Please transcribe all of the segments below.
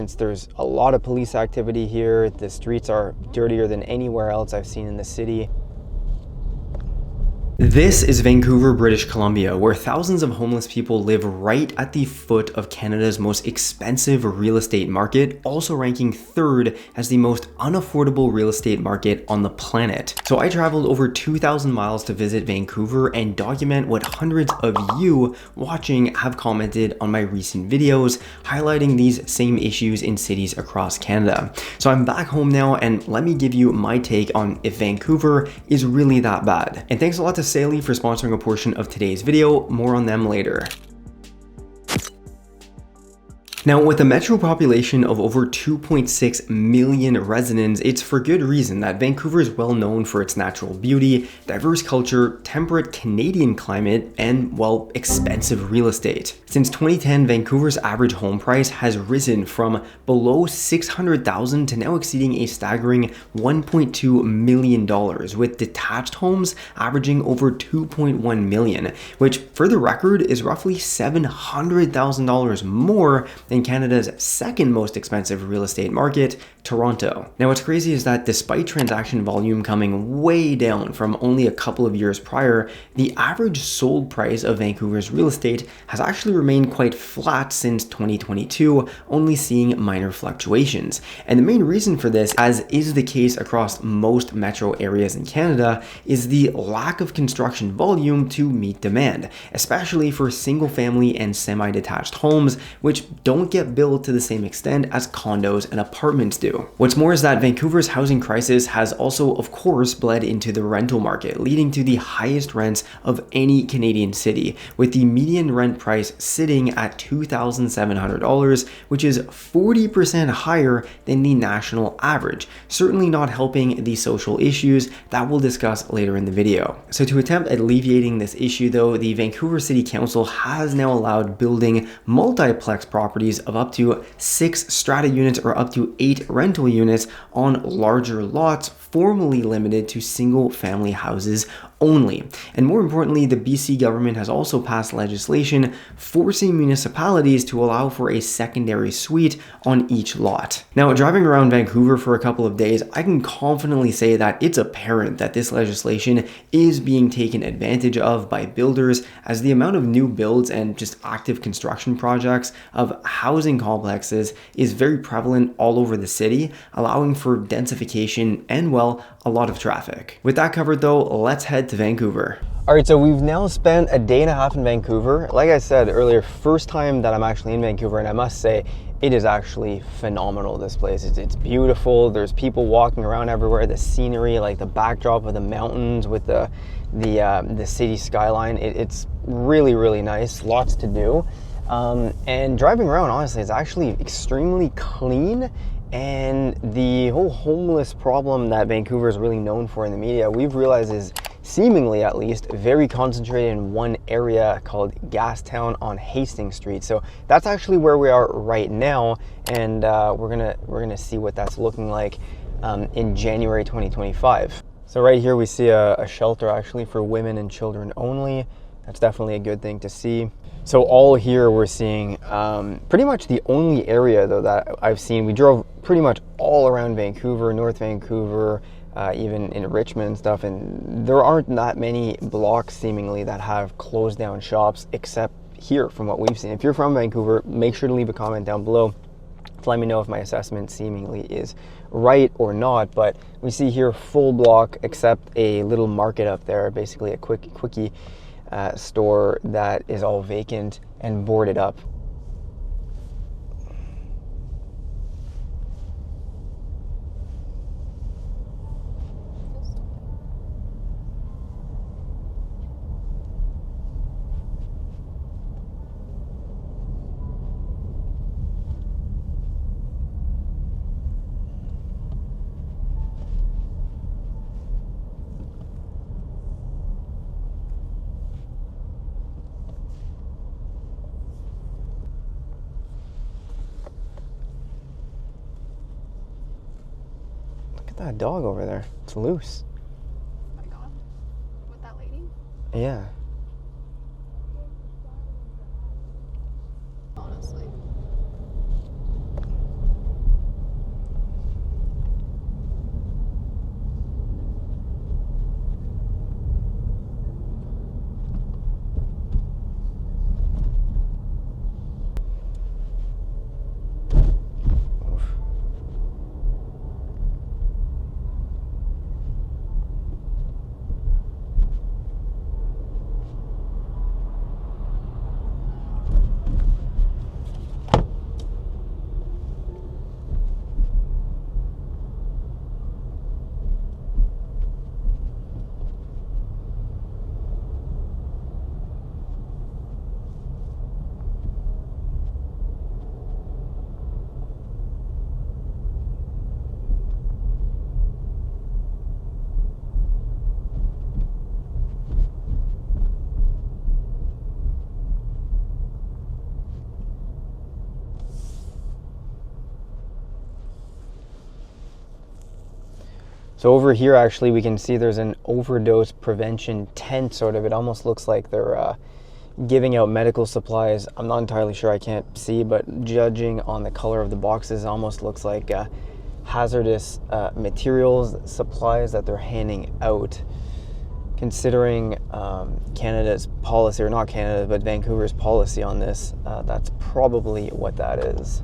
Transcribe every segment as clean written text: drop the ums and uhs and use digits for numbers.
violence. There's a lot of police activity here. The streets are dirtier than anywhere else I've seen in the city. This is Vancouver, British Columbia, where thousands of homeless people live right at the foot of Canada's most expensive real estate market, also ranking third as the most unaffordable real estate market on the planet. So I traveled over 2,000 miles to visit Vancouver and document what hundreds of you watching have commented on my recent videos, highlighting these same issues in cities across Canada. So I'm back home now, and let me give you my take on if Vancouver is really that bad. And thanks a lot to Saily for sponsoring a portion of today's video. More on them later. Now, with a metro population of over 2.6 million residents, it's for good reason that Vancouver is well known for its natural beauty, diverse culture, temperate Canadian climate, and, well, expensive real estate. Since 2010, Vancouver's average home price has risen from below $600,000 to now exceeding a staggering $1.2 million, with detached homes averaging over $2.1 million, which, for the record, is roughly $700,000 more than Canada's second most expensive real estate market, Toronto. Now, what's crazy is that despite transaction volume coming way down from only a couple of years prior, the average sold price of Vancouver's real estate has actually remained quite flat since 2022, only seeing minor fluctuations. And the main reason for this, as is the case across most metro areas in Canada, is the lack of construction volume to meet demand, especially for single-family and semi-detached homes, which don't get built to the same extent as condos and apartments do. What's more is that Vancouver's housing crisis has also, of course, bled into the rental market, leading to the highest rents of any Canadian city, with the median rent price sitting at $2,700, which is 40% higher than the national average, certainly not helping the social issues that we'll discuss later in the video. So to attempt alleviating this issue though, the Vancouver City Council has now allowed building multiplex properties of up to 6 strata units or up to 8 rental units on larger lots, formerly limited to single family houses only. And more importantly, the BC government has also passed legislation forcing municipalities to allow for a secondary suite on each lot. Now, driving around Vancouver for a couple of days, I can confidently say that it's apparent that this legislation is being taken advantage of by builders, as the amount of new builds and just active construction projects of housing complexes is very prevalent all over the city, allowing for densification and, well, a lot of traffic. With that covered though, let's head to Vancouver. All right, so we've now spent a day and a half in Vancouver. Like I said earlier, first time that I'm actually in Vancouver, and I must say, it is actually phenomenal, this place. It's beautiful. There's people walking around everywhere. The scenery, like the backdrop of the mountains with the city skyline, it's really, really nice. Lots to do. And driving around, honestly, is actually extremely clean. And the whole homeless problem that Vancouver is really known for in the media, we've realized is seemingly, at least, very concentrated in one area called Gastown on Hastings Street. So that's actually where we are right now, and we're gonna see what that's looking like in January 2025. So right here we see a shelter actually for women and children only. That's definitely a good thing to see. So all here we're seeing pretty much the only area though that I've seen. We drove pretty much all around Vancouver, North Vancouver, even in Richmond and stuff, and there aren't that many blocks seemingly that have closed down shops except here from what we've seen. If you're from Vancouver, make sure to leave a comment down below to let me know if my assessment seemingly is right or not. But we see here full block except a little market up there, basically a quickie store that is all vacant and boarded up. That dog over there, it's loose. Oh my god, with that lady? Yeah. Honestly. So over here, actually, we can see there's an overdose prevention tent, sort of. It almost looks like they're giving out medical supplies. I'm not entirely sure, I can't see, but judging on the color of the boxes, it almost looks like hazardous materials, supplies that they're handing out. Considering Canada's policy, or not Canada, but Vancouver's policy on this, that's probably what that is.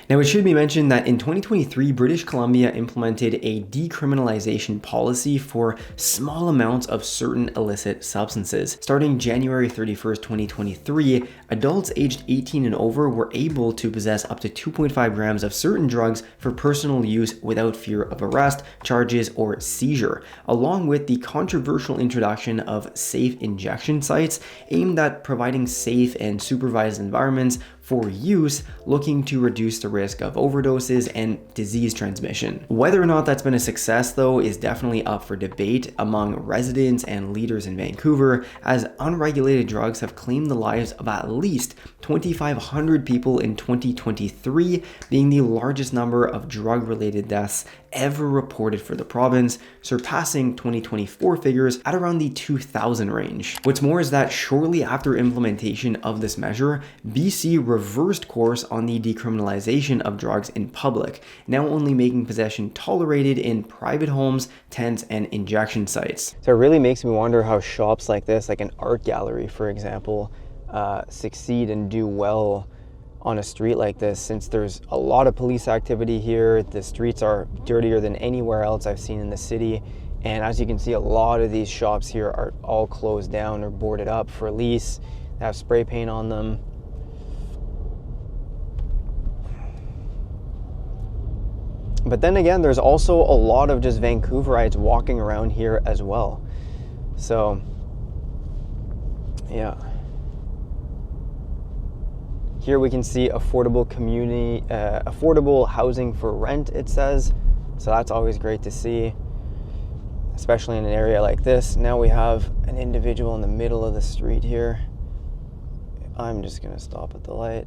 Now, it should be mentioned that in 2023, British Columbia implemented a decriminalization policy for small amounts of certain illicit substances. Starting January 31st, 2023, adults aged 18 and over were able to possess up to 2.5 grams of certain drugs for personal use without fear of arrest, charges, or seizure, along with the controversial introduction of safe injection sites aimed at providing safe and supervised environments for use, looking to reduce the risk of overdoses and disease transmission. Whether or not that's been a success, though, is definitely up for debate among residents and leaders in Vancouver, as unregulated drugs have claimed the lives of at least 2,500 people in 2023, being the largest number of drug-related deaths ever reported for the province, surpassing 2024 figures at around the 2,000 range. What's more is that shortly after implementation of this measure, BC reversed course on the decriminalization of drugs in public, now only making possession tolerated in private homes, tents, and injection sites. So it really makes me wonder how shops like this, like an art gallery, for example, succeed and do well on a street like this, since there's a lot of police activity here. The streets are dirtier than anywhere else I've seen in the city, and as you can see, a lot of these shops here are all closed down or boarded up for lease. They have spray paint on them. But then again, there's also a lot of just Vancouverites walking around here as well. So yeah. Here we can see affordable community, affordable housing for rent, it says. So that's always great to see, especially in an area like this. Now we have an individual in the middle of the street here. I'm just gonna stop at the light.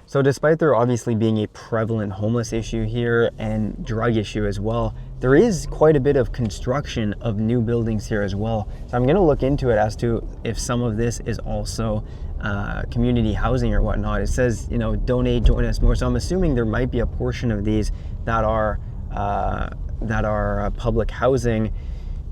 So despite there obviously being a prevalent homeless issue here and drug issue as well, there is quite a bit of construction of new buildings here as well. So I'm gonna look into it as to if some of this is also community housing or whatnot. It says, you know, donate, join us more. So I'm assuming there might be a portion of these that are public housing,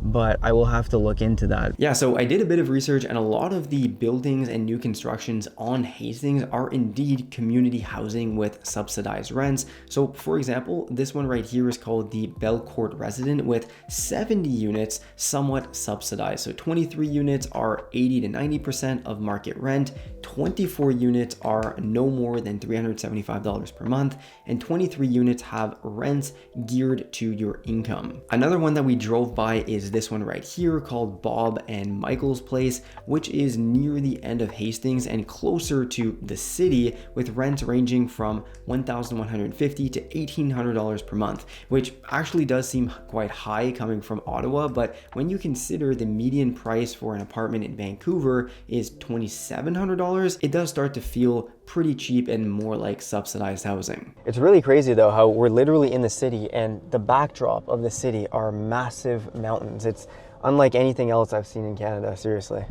but I will have to look into that. Yeah, so I did a bit of research, and a lot of the buildings and new constructions on Hastings are indeed community housing with subsidized rents. So for example, this one right here is called the Belcourt Resident with 70 units somewhat subsidized. So 23 units are 80 to 90% of market rent, 24 units are no more than $375 per month, and 23 units have rents geared to your income. Another one that we drove by is this one right here called Bob and Michael's Place, which is near the end of Hastings and closer to the city, with rents ranging from $1,150 to $1,800 per month, which actually does seem quite high coming from Ottawa. But when you consider the median price for an apartment in Vancouver is $2,700, it does start to feel pretty cheap and more like subsidized housing. It's really crazy though how we're literally in the city and the backdrop of the city are massive mountains. It's unlike anything else I've seen in Canada, seriously.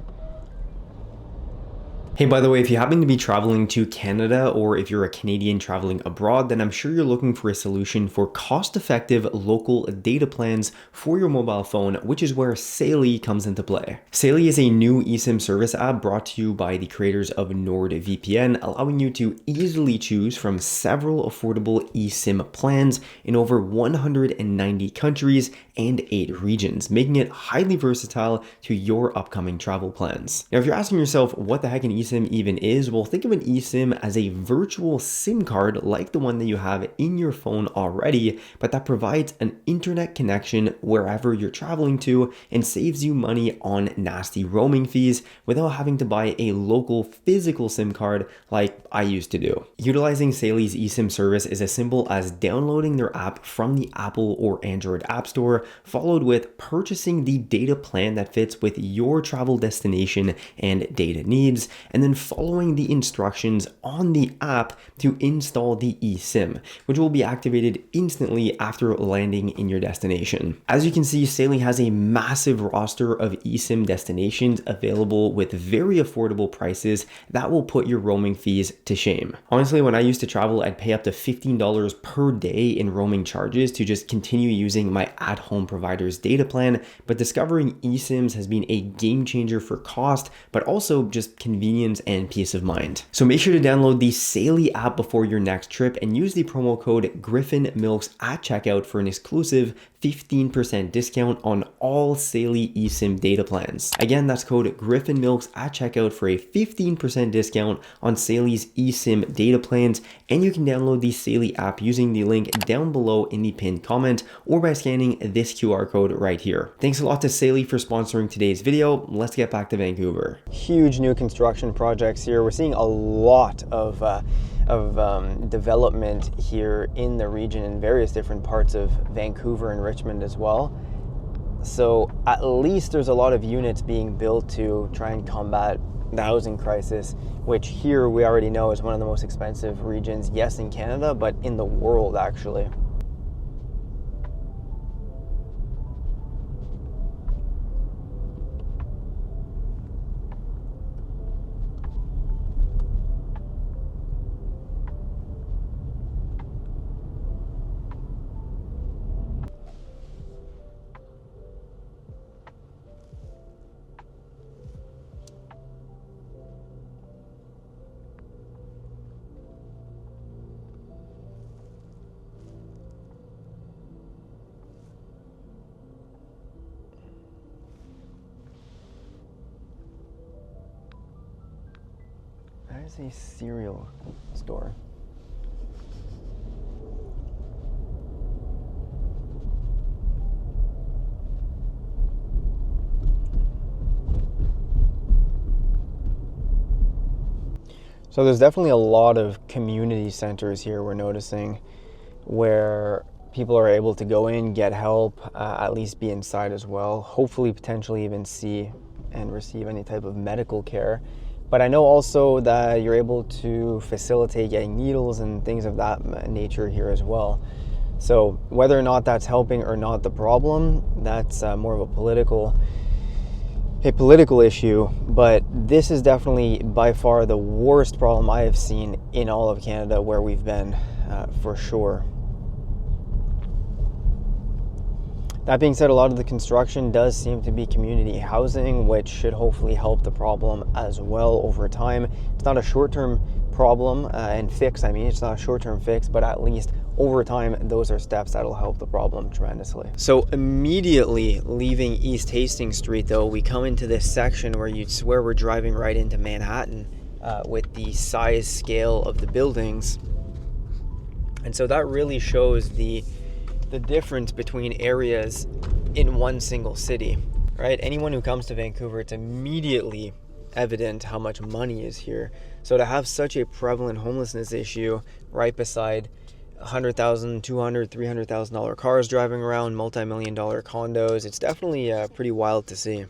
Hey, by the way, if you happen to be traveling to Canada or if you're a Canadian traveling abroad, then I'm sure you're looking for a solution for cost-effective local data plans for your mobile phone, which is where Saily comes into play. Saily is a new eSIM service app brought to you by the creators of NordVPN, allowing you to easily choose from several affordable eSIM plans in over 190 countries and 8 regions, making it highly versatile to your upcoming travel plans. Now, if you're asking yourself what the heck an eSIM even is, well, think of an eSIM as a virtual SIM card like the one that you have in your phone already, but that provides an internet connection wherever you're traveling to and saves you money on nasty roaming fees without having to buy a local physical SIM card like I used to do. Utilizing Saily's eSIM service is as simple as downloading their app from the Apple or Android App Store, followed with purchasing the data plan that fits with your travel destination and data needs, and then following the instructions on the app to install the eSIM, which will be activated instantly after landing in your destination. As you can see, Saily has a massive roster of eSIM destinations available with very affordable prices that will put your roaming fees to shame. Honestly, when I used to travel, I'd pay up to $15 per day in roaming charges to just continue using my at-home provider's data plan, but discovering eSIMs has been a game changer for cost, but also just convenience and peace of mind. So make sure to download the Saily app before your next trip and use the promo code GriffinMilks at checkout for an exclusive 15% discount on all Saily eSIM data plans. Again, that's code GriffinMilks at checkout for a 15% discount on Saily's eSIM data plans, and you can download the Saily app using the link down below in the pinned comment or by scanning this QR code right here. Thanks a lot to Saily for sponsoring today's video. Let's get back to Vancouver. Huge new construction projects here. We're seeing a lot of development here in the region in various different parts of Vancouver and Richmond as well. So at least there's a lot of units being built to try and combat the housing crisis, which here we already know is one of the most expensive regions, yes, in Canada, but in the world actually. There's a cereal store. So there's definitely a lot of community centers here we're noticing where people are able to go in, get help, at least be inside as well, hopefully potentially even see and receive any type of medical care. But I know also that you're able to facilitate getting needles and things of that nature here as well. So whether or not that's helping or not the problem, that's more of a political issue. But this is definitely by far the worst problem I have seen in all of Canada where we've been, for sure. That being said, a lot of the construction does seem to be community housing, which should hopefully help the problem as well over time. It's not a short-term problem and fix, it's not a short-term fix, but at least over time, those are steps that'll help the problem tremendously. So immediately leaving East Hastings Street though, we come into this section where you'd swear we're driving right into Manhattan with the size scale of the buildings. And so that really shows the difference between areas in one single city, right? Anyone who comes to Vancouver, it's immediately evident how much money is here. So to have such a prevalent homelessness issue right beside $100,000, $200,000, $300,000 cars driving around, multi-million-dollar condos, it's definitely pretty wild to see.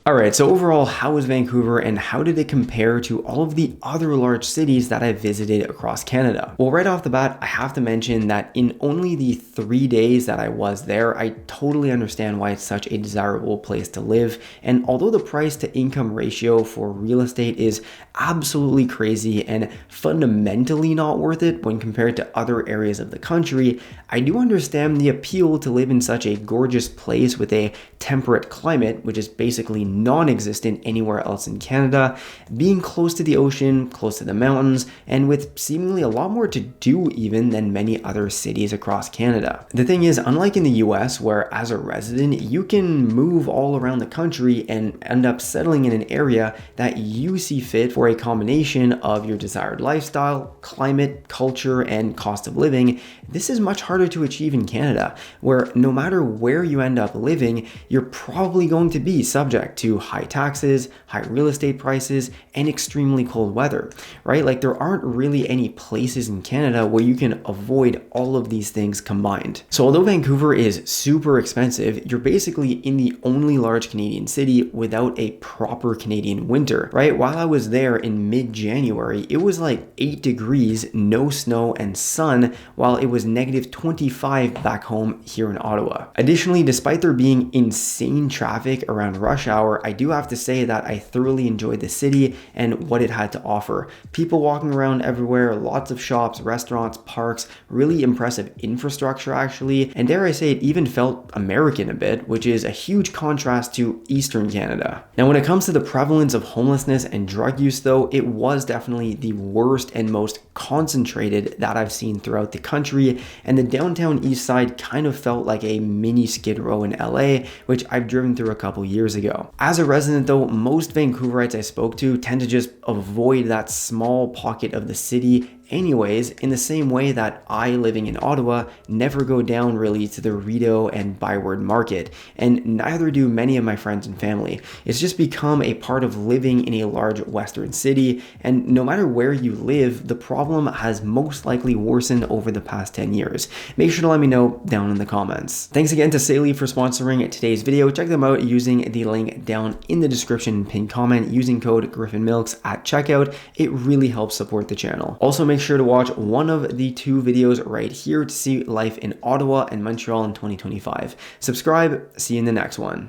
Alright, so overall, how was Vancouver and how did it compare to all of the other large cities that I visited across Canada? Well, right off the bat, I have to mention that in only the 3 days that I was there, I totally understand why it's such a desirable place to live. And although the price to income ratio for real estate is absolutely crazy and fundamentally not worth it when compared to other areas of the country, I do understand the appeal to live in such a gorgeous place with a temperate climate, which is basically non-existent anywhere else in Canada, being close to the ocean, close to the mountains, and with seemingly a lot more to do even than many other cities across Canada. The thing is, unlike in the US, where as a resident, you can move all around the country and end up settling in an area that you see fit for a combination of your desired lifestyle, climate, culture, and cost of living, this is much harder to achieve in Canada, where no matter where you end up living, you're probably going to be subject to high taxes, high real estate prices, and extremely cold weather, right? Like there aren't really any places in Canada where you can avoid all of these things combined. So although Vancouver is super expensive, you're basically in the only large Canadian city without a proper Canadian winter, right? While I was there in mid-January, it was like 8 degrees, no snow and sun, while it was negative 25 back home here in Ottawa. Additionally, despite there being insane traffic around rush hour, I do have to say that I thoroughly enjoyed the city and what it had to offer. People walking around everywhere, lots of shops, restaurants, parks, really impressive infrastructure actually, and dare I say it even felt American a bit, which is a huge contrast to Eastern Canada. Now when it comes to the prevalence of homelessness and drug use though, it was definitely the worst and most concentrated that I've seen throughout the country, and the downtown east side kind of felt like a mini Skid Row in LA, which I've driven through a couple years ago. As a resident though, most Vancouverites I spoke to tend to just avoid that small pocket of the city anyways, in the same way that I, living in Ottawa, never go down really to the Rideau and Byward Market, and neither do many of my friends and family. It's just become a part of living in a large western city, and no matter where you live, the problem has most likely worsened over the past 10 years. Make sure to let me know down in the comments. Thanks again to Saily for sponsoring today's video. Check them out using the link down in the description and pinned comment using code GriffinMilks at checkout. It really helps support the channel. Also, make sure to watch one of the 2 videos right here to see life in Ottawa and Montreal in 2025. Subscribe, see you in the next one.